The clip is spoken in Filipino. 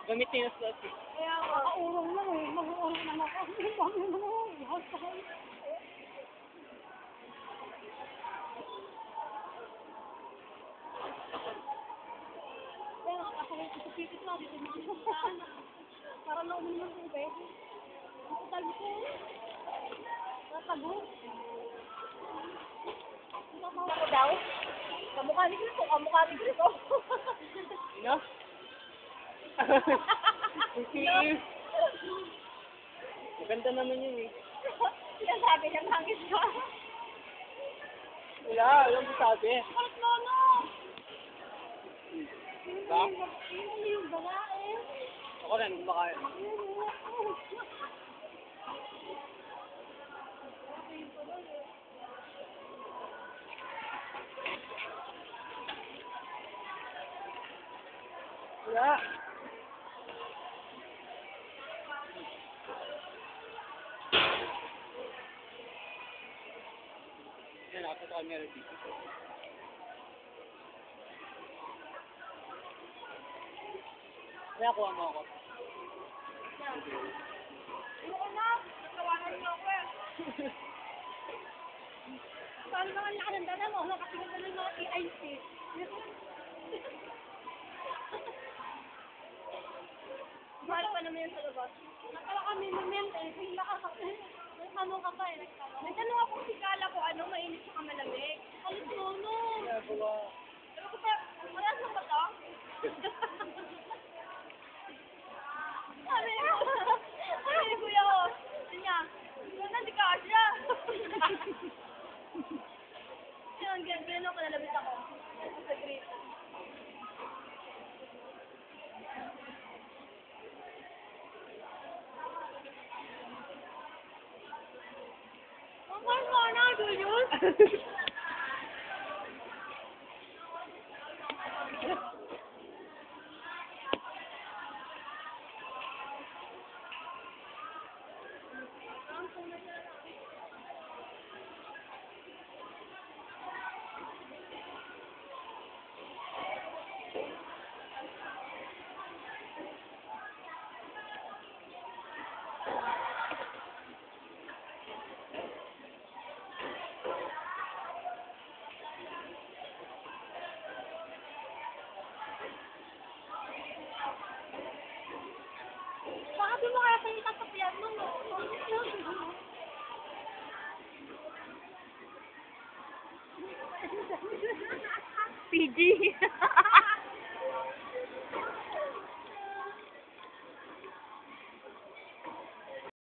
Gamit niya sa plastic. Kaya makaurong lang eh. Mag-uurong na ako. Kaya nakakasaway ko sa pipit lang. Dito mga susan. Para lang naman tubig. Ang tabi ko. Natago. Natago ko daw. Kamukha ni Chris. Kamukha ni Chris. No? Maganda naman yun eh. Sinasabi niya hangis ka. Wala, alam mo sabi. Bakit nono? Ba? Yun yung babae. Ako rin, kumakain. Wala. Yan, ako sa camera dito. Kaya kuha mo ako. Ayoko na. Natawanan niyo ako eh. Paano naman nakaranda mo? Nakatingin na ng mga AIC. Mahal pa naman yun sa labas. Natawa kami moment eh. Kung nakakapin. May tanong ka pa eh. May tanong ako si Kala ko ano, mainit sa malamig. Alis mo no. Kaya kuha. Pero ko pa, wala sa ba to? Sabi ni kuya ko, niya, yun na, di ka siya. Yun, gano'n ko nalabit ako. Sa grip. Mamay mo na, Julius. Bakit mo kaya kayo tatapian mo, no? PG.